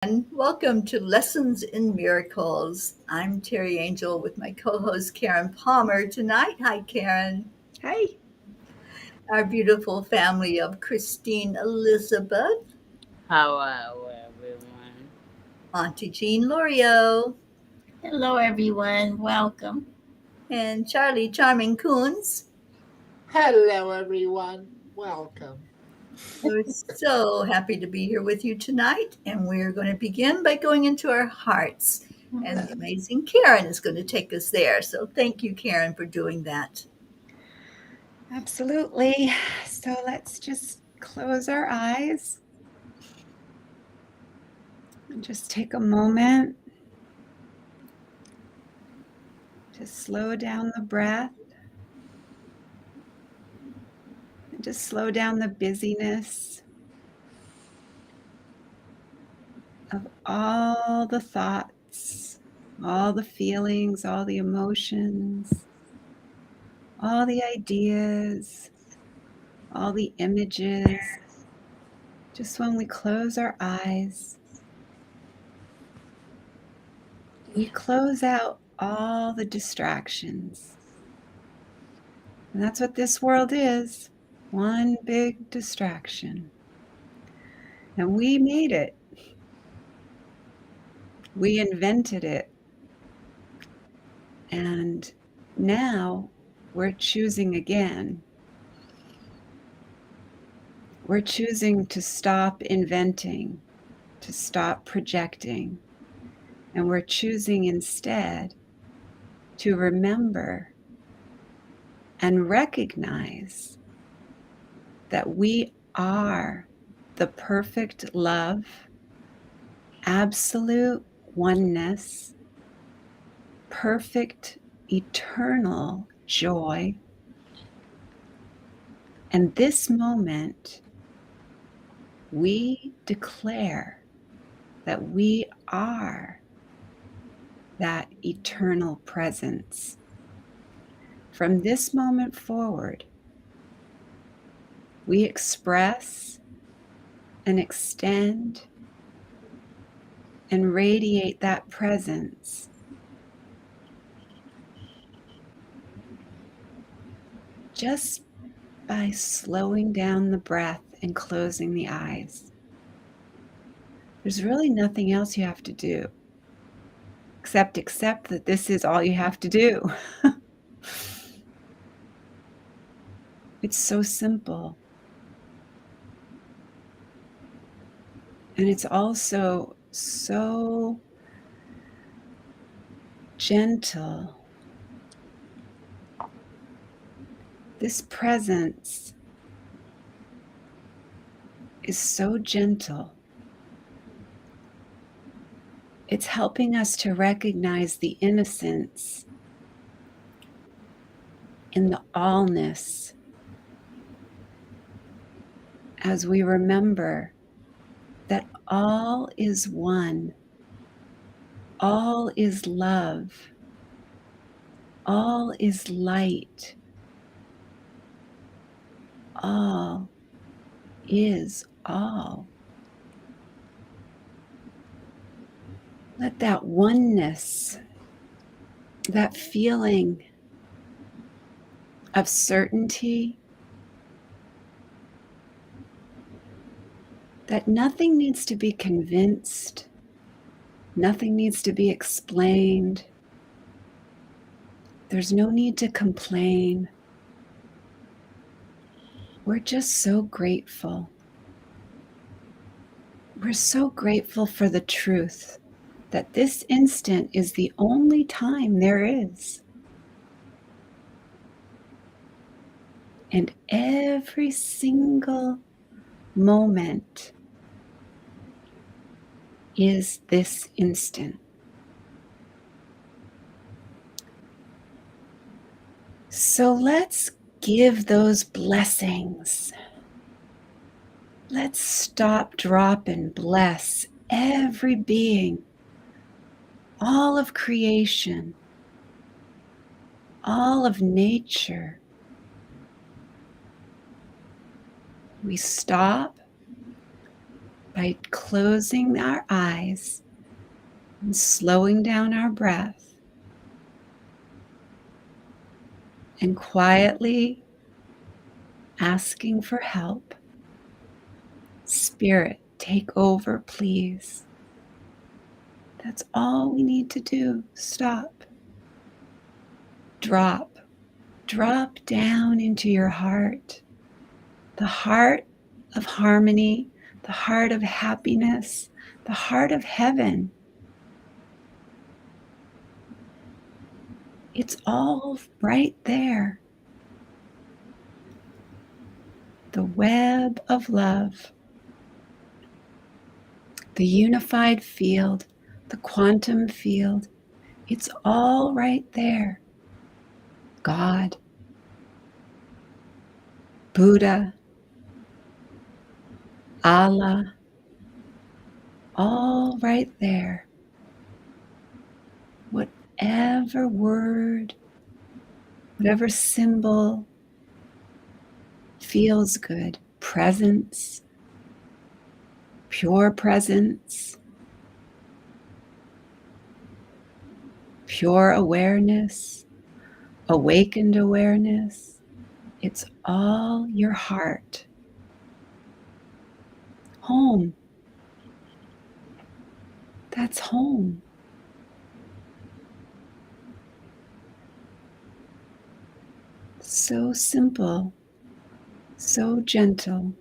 And welcome to Lessons in Miracles. I'm Terry Angel with my co host Karen Palmer tonight. Hi, Karen. Hi. Our beautiful family of Christine Elizabeth, Hello, everyone. Auntie Jean Lorio, Hello, everyone. Welcome. and Charlie Charming Coons. Hello, everyone. Welcome. We're so happy to be here with you tonight, and we're going to begin by going into our hearts. And the amazing Karen is going to take us there. So thank you, Karen, for doing that. Absolutely. So let's just close our eyes and just take a moment to slow down the breath and to slow down the busyness of all the thoughts, all the feelings, all the emotions, all the ideas, all the images. Just when we close our eyes, we close out all the distractions. And that's what this world is, one big distraction. And we made it. We invented it. And now we're choosing again. We're choosing to stop inventing, to stop projecting. And we're choosing instead to remember and recognize that we are the perfect love, absolute oneness, perfect eternal joy. And this moment, we declare that we are that eternal presence. From this moment forward, we express and extend and radiate that presence just by slowing down the breath and closing the eyes. There's really nothing else you have to do except accept that this is all you have to do. It's so simple. And it's also so gentle. This presence is so gentle. It's helping us to recognize the innocence in the allness as we remember that all is one, all is love, all is light, all is all. Let that oneness, that feeling of certainty, that nothing needs to be convinced, nothing needs to be explained. There's no need to complain. We're just so grateful. We're so grateful for the truth that this instant is the only time there is. And every single moment is this instant. So let's give those blessings. Let's stop, drop, and bless every being, all of creation, all of nature. We stop by closing our eyes and slowing down our breath and quietly asking for help. Spirit, take over, please. That's all we need to do. Stop. Drop down into your heart, the heart of harmony, the heart of happiness, the heart of heaven. It's all right there. The web of love, the unified field, the quantum field, it's all right there. God, Buddha, Allah, all right there. Whatever word, whatever symbol feels good. Presence, pure presence, pure awareness, awakened awareness. It's all your heart. Home. That's home. So simple, so gentle.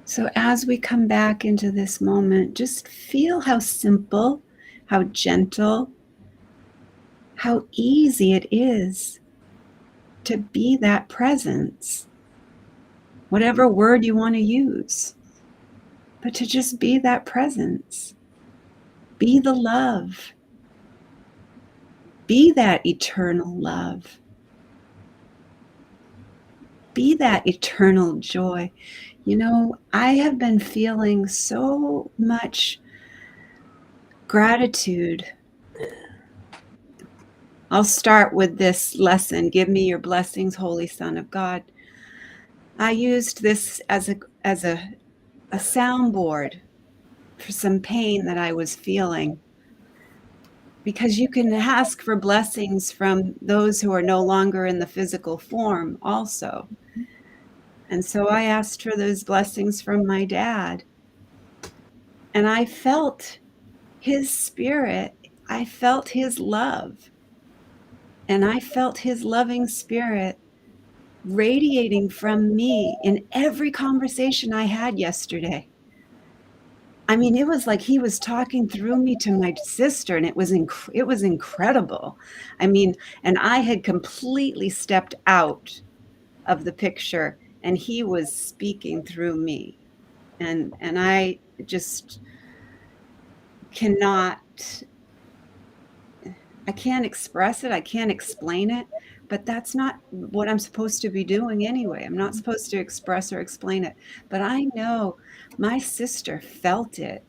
So as we come back into this moment, just feel how simple, how gentle, how easy it is to be that presence. Whatever word you want to use, but to just be that presence. Be the love. Be that eternal love. Be that eternal joy. You know, I have been feeling so much gratitude. I'll start with this lesson. Give me your blessings, Holy Son of God. I used this as a soundboard for some pain that I was feeling, because you can ask for blessings from those who are no longer in the physical form also. And so I asked for those blessings from my dad. And I felt his spirit. I felt his love. And I felt his loving spirit radiating from me in every conversation I had yesterday. I mean, it was like he was talking through me to my sister, and it was incredible. I mean, and I had completely stepped out of the picture, and he was speaking through me. And I just cannot, I can't express it. I can't explain it, but that's not what I'm supposed to be doing anyway. I'm not supposed to express or explain it, but I know my sister felt it.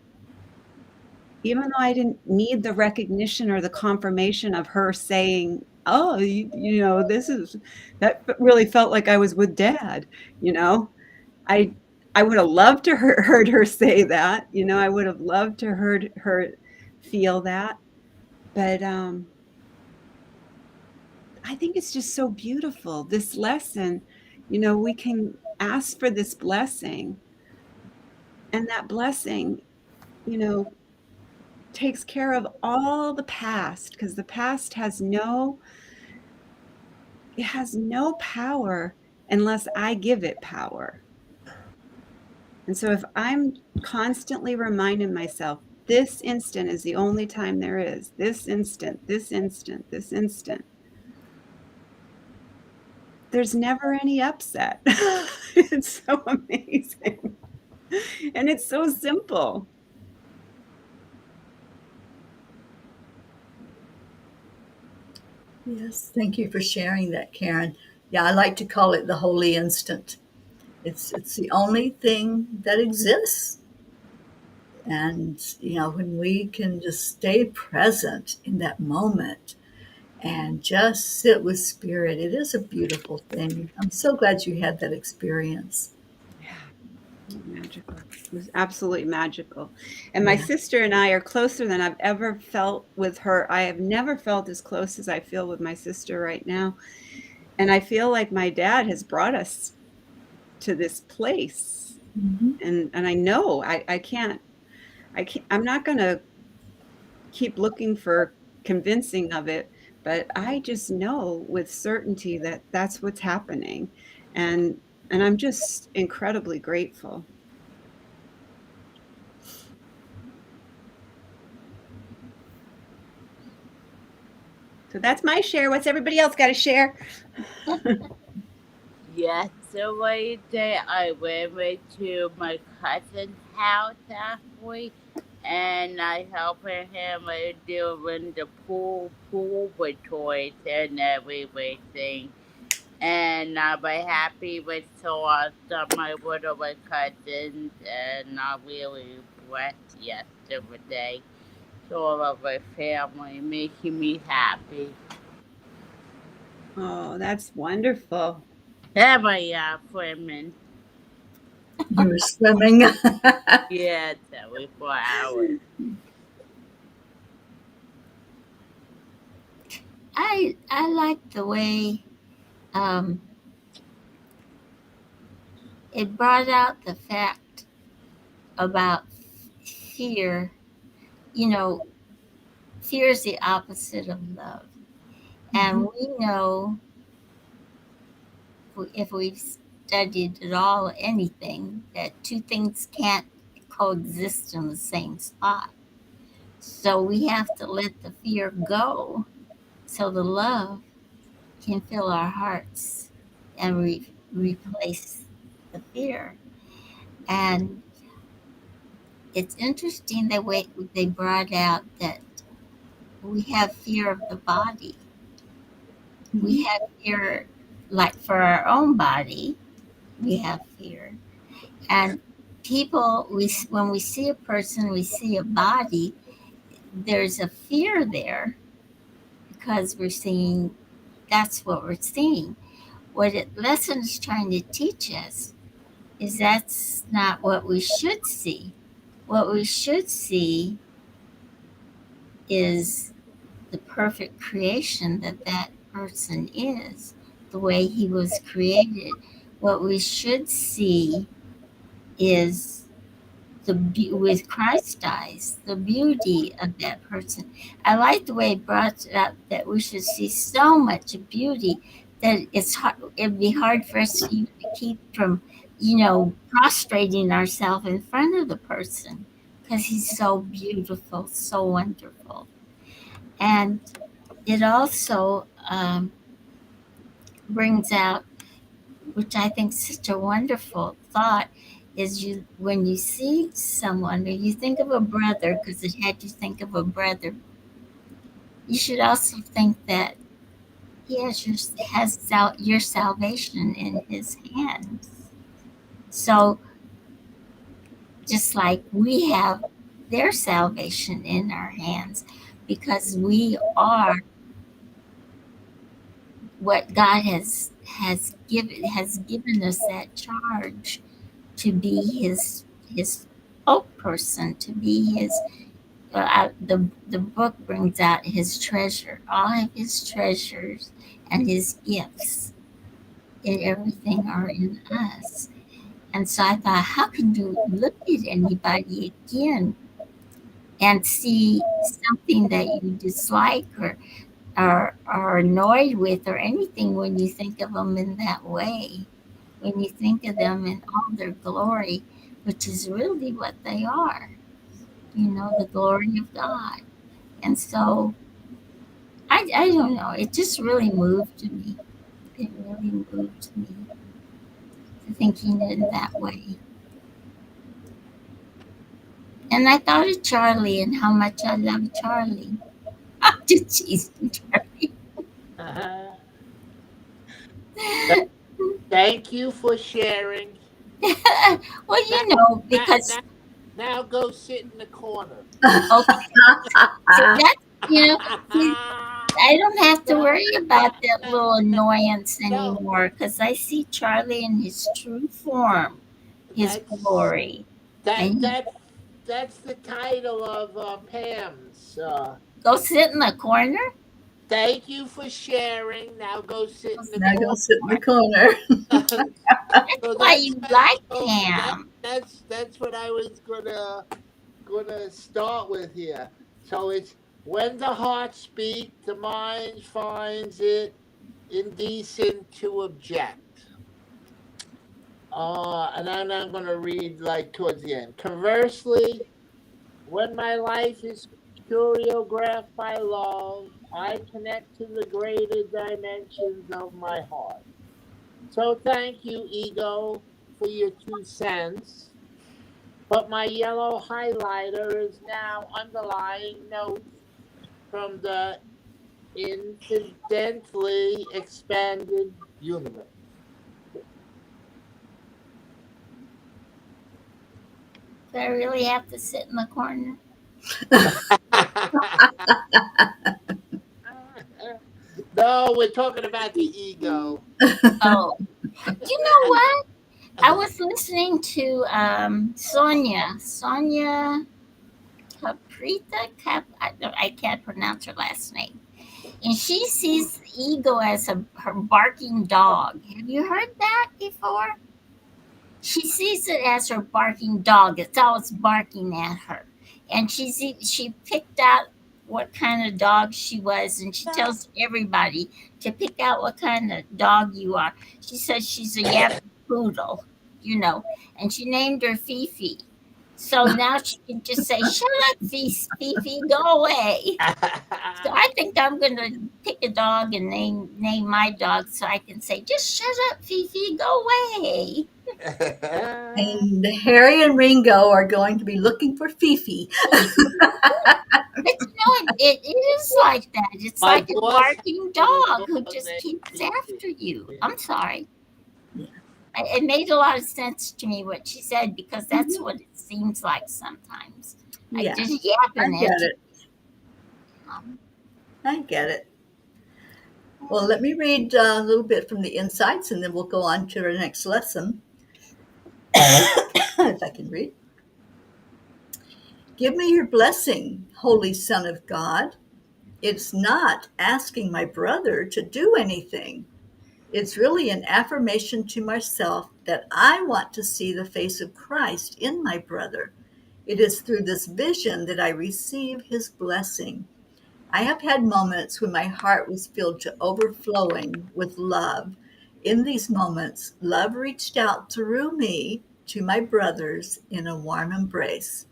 Even though I didn't need the recognition or the confirmation of her saying, oh, you know, that really felt like I was with Dad, you know. I would have loved to heard her say that, you know. I would have loved to heard her feel that. But I think it's just so beautiful. This lesson, you know, we can ask for this blessing, and that blessing, you know, takes care of all the past, because the past has no power unless I give it power. And so if I'm constantly reminding myself, this instant is the only time there is, this instant, this instant, this instant, there's never any upset. It's so amazing. And it's so simple. Yes, thank you for sharing that, Karen. Yeah, I like to call it the holy instant. It's the only thing that exists. And you know, when we can just stay present in that moment and just sit with spirit, it is a beautiful thing. I'm so glad you had that experience. Yeah. magical. It was absolutely magical. And my sister and I are closer than I've ever felt with her. I have never felt as close as I feel with my sister right now. And I feel like my dad has brought us to this place. Mhm. And I know I'm not going to keep looking for convincing of it, but I just know with certainty that that's what's happening. And and I'm just incredibly grateful. So that's my share. What's everybody else got to share? Yesterday, I went to my cousin's house last week, and I helped him doing the pool with toys and everything. And I'm happy with so awesome my one of my cousins, and I'm really blessed yesterday. So all of my family making me happy. Oh, that's wonderful. And my women. You were swimming. Yeah, 4 hours. I like the way um, it brought out the fact about fear. You know, fear is the opposite of love, and we know if we've studied at all anything that two things can't coexist in the same spot. So we have to let the fear go so the love can fill our hearts and replace the fear. And it's interesting the way they brought out that we have fear of the body. We have fear, like for our own body, we have fear. And people, when we see a person, we see a body, there's a fear there because we're seeing, that's what we're seeing. What it lesson is trying to teach us is that's not what we should see. What we should see is the perfect creation that that person is, the way he was created. What we should see is with Christ's eyes, the beauty of that person. I like the way it brought it up that we should see so much beauty that it's hard, it'd be hard for us to keep from, prostrating ourselves in front of the person because he's so beautiful, so wonderful. And it also brings out, which I think is such a wonderful thought, is you when you see someone or you think of a brother, because it had you think of a brother, you should also think that he your salvation in his hands. So just like we have their salvation in our hands, because we are what God has given us that charge to be his spokesperson, to be his. The book brings out his treasure, all of his treasures, and his gifts, and everything are in us. And so I thought, how can you look at anybody again and see something that you dislike or are annoyed with or anything when you think of them in that way? When you think of them in all their glory, which is really what they are, the glory of God. And so I don't know, it just really moved me. It really moved me thinking in that way. And I thought of Charlie and how much I love Charlie. Just teasing Charlie. Thank you for sharing. Well, Now, now, because now, now go sit in the corner. okay, so that's see, I don't have to no, worry about that no, little annoyance no, anymore because I see Charlie in his true form. His That's glory. that And that that's the title of Pam's. go sit in the corner. Thank you for sharing. Now go sit in the Now go corner. sit in the corner. That's So why that's you what like so that Pam. that's what I was gonna start with here. So it's when the heart speaks, the mind finds it indecent to object. And then I'm gonna read like towards the end. Conversely, when my life is choreographed by love, I connect to the greater dimensions of my heart. So thank you, ego, for your 2 cents. But my yellow highlighter is now underlying notes from the infinitely expanded universe. Do I really have to sit in the corner? No, we're talking about the ego. Oh, you know what? I was listening to Sonia I can't pronounce her last name. And she sees the ego as her barking dog. Have you heard that before? She sees it as her barking dog. It's always barking at her. And she picked out what kind of dog she was, and she tells everybody to pick out what kind of dog you are. She says she's a yappy poodle, and she named her Fifi. So now she can just say, "Shut up, Fifi, go away." So I think I'm gonna pick a dog and name my dog so I can say, "Just shut up, Fifi, go away." And Harry and Ringo are going to be looking for Fifi. But it is like that. It's My like a boss has barking a little dog who dog just named keeps Fifi. after you. Yeah. I'm sorry. Yeah. It made a lot of sense to me what she said because that's Mhm. what it seems like sometimes. I Yeah, just I yapping get at you. it. I get it. Well, let me read a little bit from the insights and then we'll go on to our next lesson. If I can read. Give me your blessing, Holy Son of God. It's not asking my brother to do anything. It's really an affirmation to myself that I want to see the face of Christ in my brother. It is through this vision that I receive his blessing. I have had moments when my heart was filled to overflowing with love. In these moments, love reached out through me to my brothers in a warm embrace.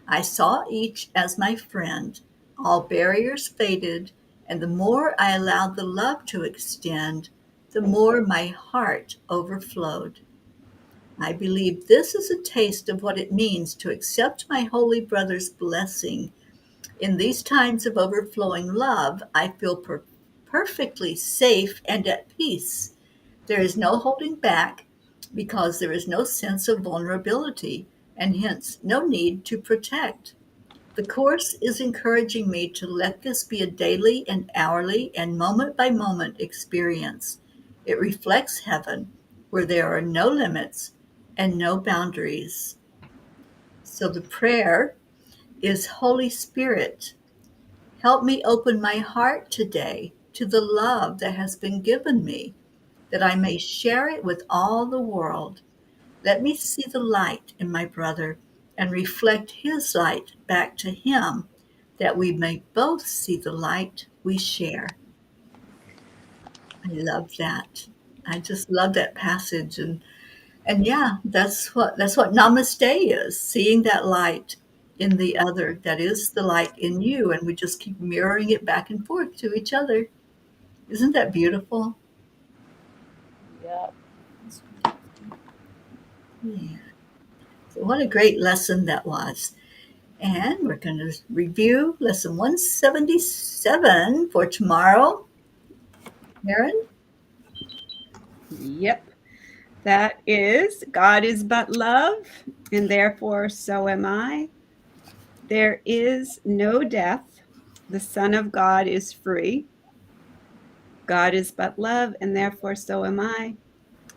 I saw each as my friend. All barriers faded, and the more I allowed the love to extend, the more my heart overflowed. I believe this is a taste of what it means to accept my holy brother's blessing. In these times of overflowing love, I feel perfectly safe and at peace. There is no holding back because there is no sense of vulnerability and hence no need to protect. The Course is encouraging me to let this be a daily and hourly and moment by moment experience. It reflects heaven, where there are no limits and no boundaries. So the prayer is Holy Spirit, help me open my heart today to the love that has been given me, that I may share it with all the world. Let me see the light in my brother and reflect his light back to him, that we may both see the light we share. I love that. I just love that passage and yeah, that's what namaste is, seeing that light in the other that is the light in you and we just keep mirroring it back and forth to each other. Isn't that beautiful? Yep. Yeah. So what a great lesson that was. And we're going to review lesson 177 for tomorrow. Karen? Yep. That is God is but love, and therefore so am I. There is no death. The Son of God is free. God is but love, and therefore so am I.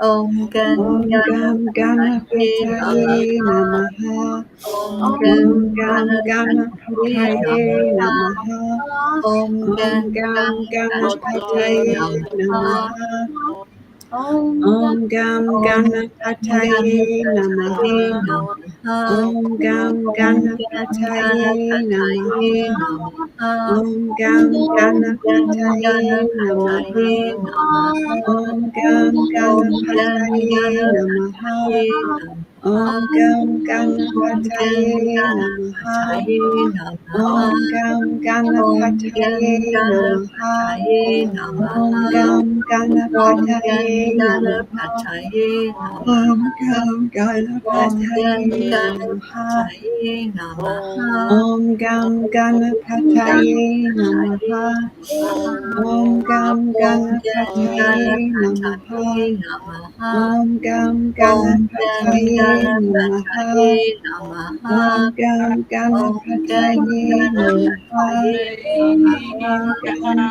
Om Gam Om Gam Ganapataye Ganapataye Namaha. Namaha. Om Om Gam Gam Ganapataye Ganapataye Namaha. Namaha. Om Om Gam Gam Ganapataye Ganapataye Namaha. Namaha. Om Om Gam Om Ganapataye Ganapataye Namaha. Namaha. Om Gam Om Ganapataye Ganapataye Namaha. Namaha. Om Gam Om Ganapataye Namaha. Ganapataye Namaha. Om Gam Om Ganapataye Namaha. Ganapataye Namaha. Om Gam Om Ganapataye Namaha. Ganapataye Namaha. Om Gam Om Ganapataye Namaha. Ganapataye Om Namaha. Gam Om Ganapataye Namaha. Ganapataye Om Namaha. Gam Om Ganapataye Namaha. Ganapataye Namaha. Om Gam Om Ganapataye Ganapataye Namaha. Namaha. Om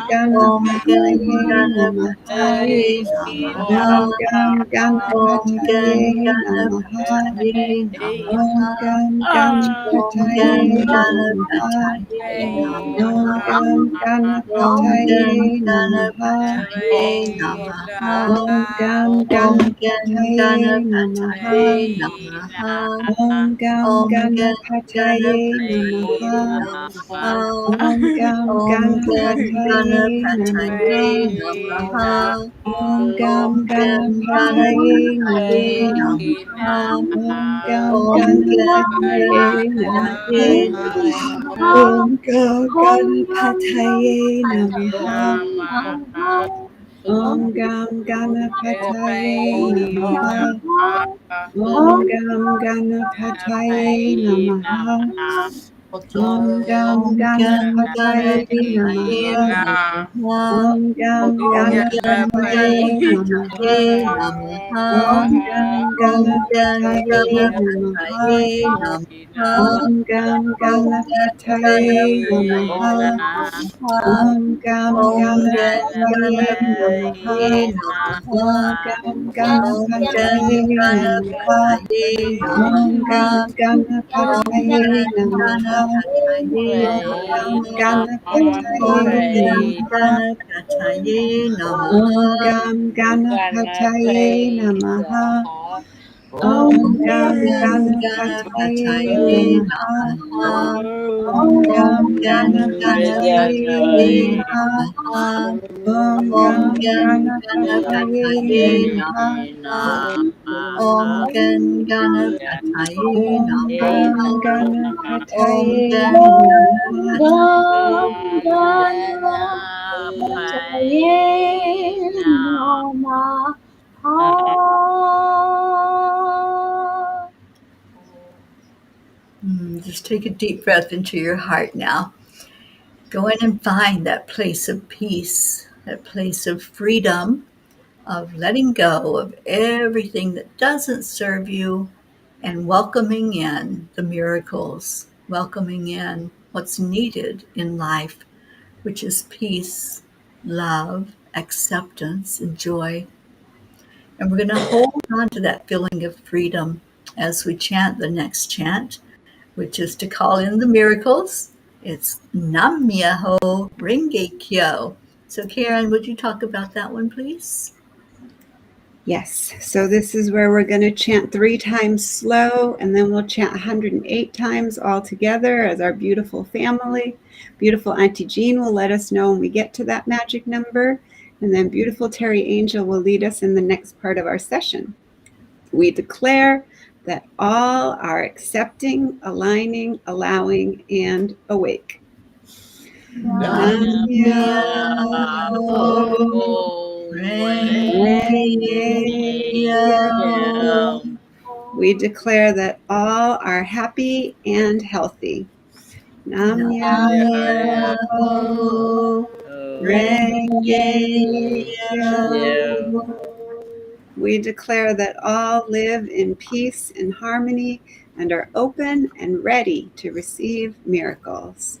Gam Om Ganapataye Namaha. Ganapataye Namaha. Om Gam Om Ganapataye Namaha. Ganapataye Namaha. Om Gam Om Ganapataye Namaha. Ganapataye Namaha. Om Gam Om Ganapataye Namaha. Ganapataye Namaha. Om Gam Om Ganapataye Namaha. Ganapataye Om Namaha. Gam Om Ganapataye Namaha. Ganapataye Om Namaha. Gam Om Ganapataye Namaha. Ganapataye Namaha. Om Gam Om Ganapataye Namaha. Ganapataye Namaha. Om Gam Om Ganapataye Ganapataye Namaha. Namaha. Om Gam Om Ganapataye Ganapataye Namaha. Namaha. Om Gam Om Ganapataye Ganapataye Namaha. Namaha. Om Gam Om Ganapataye Ganapataye Namaha. Namaha. Om Gam Ganapataye Namaha. Om Gam Ganapataye Namaha. Om Gam Ganapataye Namaha. Om Gam Om Ganapataye Ganapataye Namaha. Namaha. Om Gam Om Ganapataye Namaha. Ganapataye Namaha. Om Gam Om Ganapataye Namaha. Ganapataye Namaha. Om Gam Om Ganapataye Ganapataye Namaha. Namaha. Om Gam Om Ganapataye Ganapataye Namaha. Namaha. Om Gam Om Ganapataye Namaha. Ganapataye Om Namaha. Gam Om Ganapataye Namaha. Ganapataye Om Gam Namaha. Ganapataye Om Namaha. Ganapataye Om Namaha. Gam Ganapataye Namaha. Om Om Gam Ganapataye Ganapataye Namaha. Namaha. Om Om Gam Ganapataye Ganapataye Namaha. Namaha. Om Om Gam Ganapataye Ganapataye Namaha. Namaha. Om Ganapataye Om Gam Namaha. Om Ganapataye Namaha. Ganapataye Just take a deep breath into your heart now. Go in and find that place of peace, that place of freedom, of letting go of everything that doesn't serve you and welcoming in the miracles, welcoming in what's needed in life, which is peace, love, acceptance, and joy. And we're going to hold on to that feeling of freedom as we chant the next chant, which is to call in the miracles. It's Nam Myoho Renge Kyo. So, Karen, would you talk about that one, please? Yes, so this is where we're going to chant 3 times slow, and then we'll chant 108 times all together as our beautiful family. Beautiful Auntie Jean will let us know when we get to that magic number, and then beautiful Teri Angel will lead us in the next part of our session. We declare that all are accepting, aligning, allowing, and awake. Nam Nam Myoho Renge Kyo. We declare that all are happy and healthy. Nam Myoho Renge Kyo. We declare that all live in peace and harmony and are open and ready to receive miracles.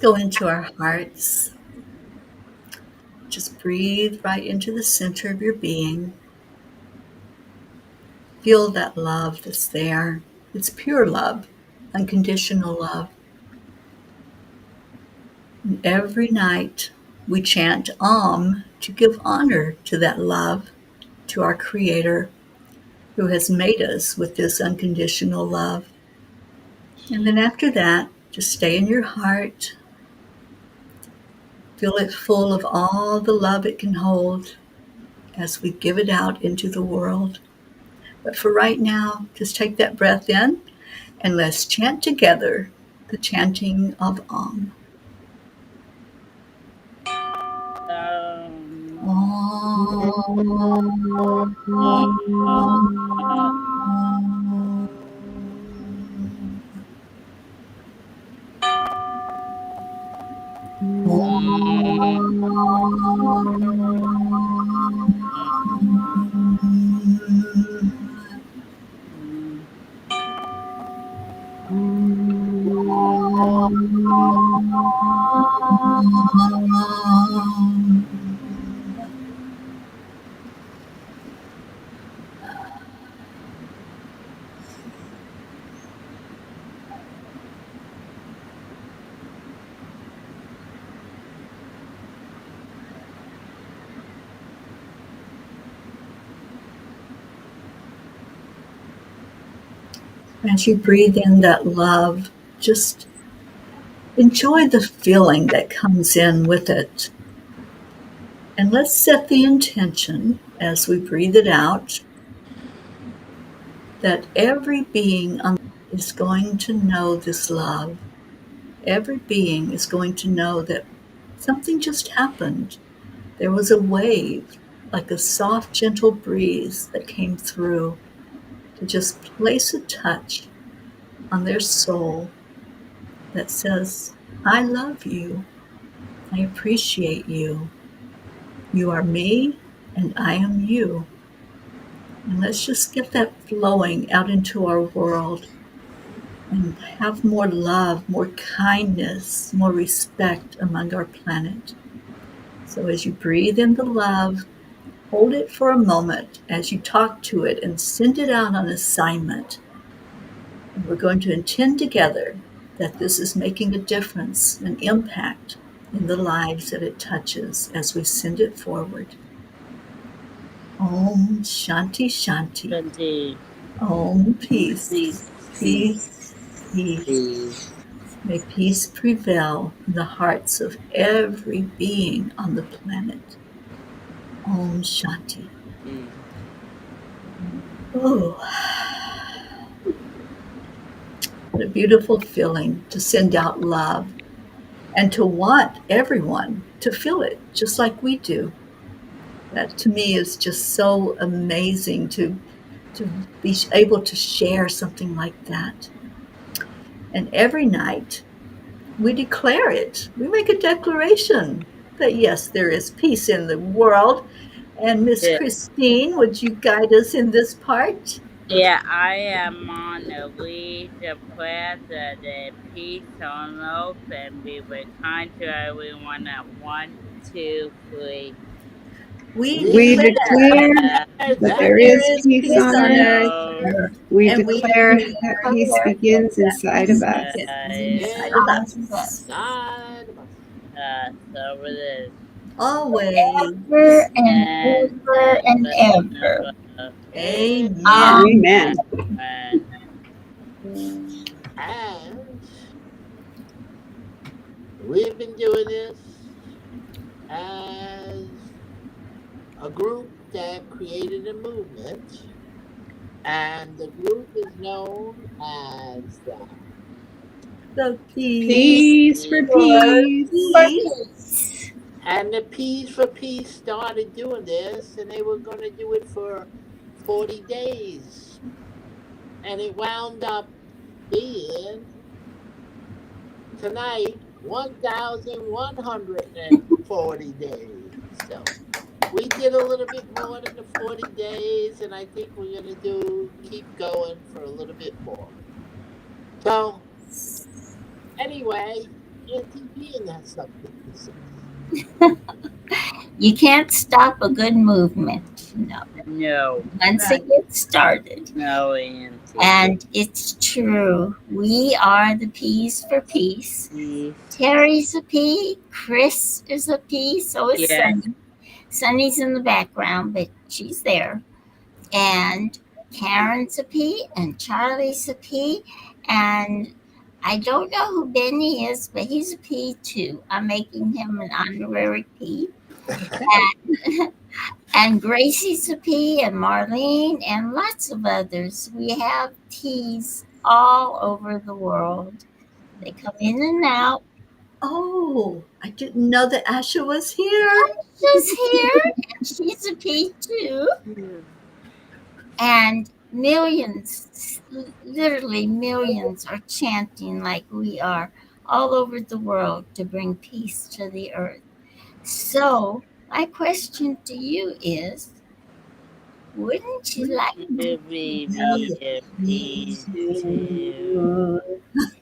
go into our hearts. Just breathe right into the center of your being. Feel that love that's there. It's pure love, unconditional love. And every night we chant Om to give honor to that love, to our Creator who has made us with this unconditional love. And then after that, just stay in your heart. Feel it full of all the love it can hold as we give it out into the world. But for right now, just take that breath in and let's chant together the chanting of Om. As you breathe in that love, just enjoy the feeling that comes in with it. And let's set the intention as we breathe it out that every being on is going to know this love. Every being is going to know that something just happened. There was a wave, like a soft, gentle breeze that came through to just place a touch on their soul that says, I love you. I appreciate you. You are me, and I am you. And let's just get that flowing out into our world and have more love, more kindness, more respect among our planet. So as you breathe in the love, hold it for a moment as you talk to it and send it out on assignment. And we're going to intend together that this is making a difference, an impact in the lives that it touches as we send it forward. Om Shanti Shanti. Chanting. Om Peace. Peace. Peace. Peace. Peace. May peace prevail in the hearts of every being on the planet. Om Shanti. Oh, what a beautiful feeling to send out love and to want everyone to feel it just like we do. That to me is just so amazing to be able to share something like that. And every night we declare it. We make a declaration that yes, there is peace in the world. And Miss Yeah. Christine, would you guide us in this part? Yeah, I am on the lead to declare that the peace on earth and be very kind to everyone at 1, 2, 3. We We declare declare That that that there there is is peace peace on on earth. earth, We and we declare declare that peace begins that inside of peace us. begins inside of us. inside of us. So it is. Always. Ever and And ever and ever. Amen. Amen. and And we've been doing this as a group that created a movement, and the group is known as The peace Peace for for peace. peace. and the Peace for Peace started doing this, and they were going to do it for 40 days, and it wound up being tonight 1,140 days. So we did a little bit more than the 40 days, and I think we're going to keep going for a little bit more. So, anyway, Auntie Bean has something to say. You can't stop a good movement, no, No, once Right. it gets started. no, Auntie. And it's true. We are the P's for peace. Please. Terry's a P. Chris is a P. So is Yes, Sunny. Sunny's in the background, but she's there. And Karen's a P. And Charlie's a P. And I don't know who Benny is, but he's a P too. I'm making him an honorary P. Okay. And Gracie's a P, and Marlene, and lots of others. We have T's all over the world. They come in and out. Oh, I didn't know that Asha was here. She's here, and she's a P too. And millions, literally millions, are chanting like we are all over the world to bring peace to the earth. So, my question to you is, wouldn't you like to be to me a Me piece too. too?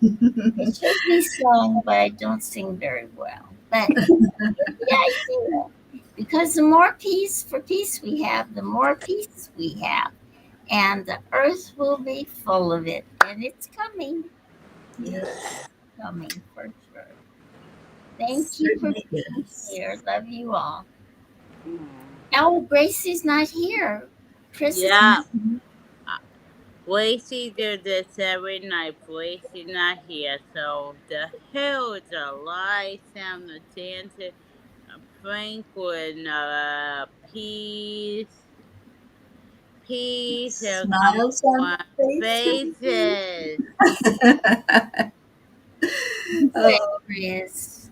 It should be sung, but I don't sing very well. But the idea, because the more peace for peace we have, the more peace we have, and the earth will be full of it, and it's coming, Yes, coming for sure. Thank you for certainly being is. here. Love you all. Mm. Oh, Gracie's not here. Chris is. Yeah, Lacey did this every night. Lacey not here, so the hills are light sound the dancing. Franklin, peace, will come Smiles on on faces. faces. Oh, Chris.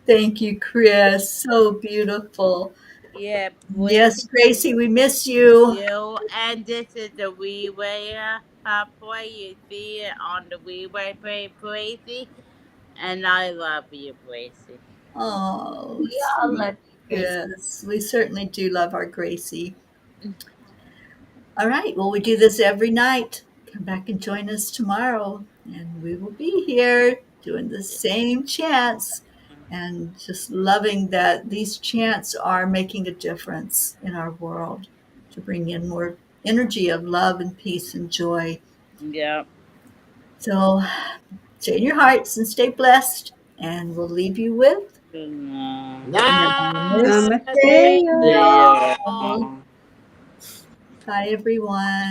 thank you, Chris. So beautiful. Yeah, Yes, Lacey, Gracie, we miss you. you, and this is the Weeway play. You see it on the Weeway play, Lacey, and I love you, Lacey. Oh, We all sweet. love you, Gracie. Yes, we certainly do love our Gracie. All right, well, we do this every night. Come back and join us tomorrow, and we will be here doing the same chants and just loving that these chants are making a difference in our world to bring in more energy of love and peace and joy. Yep. So, stay in your hearts and stay blessed, and we'll leave you with Namaste. Namaste. Namaste. See Y'all. you. Bye, everyone.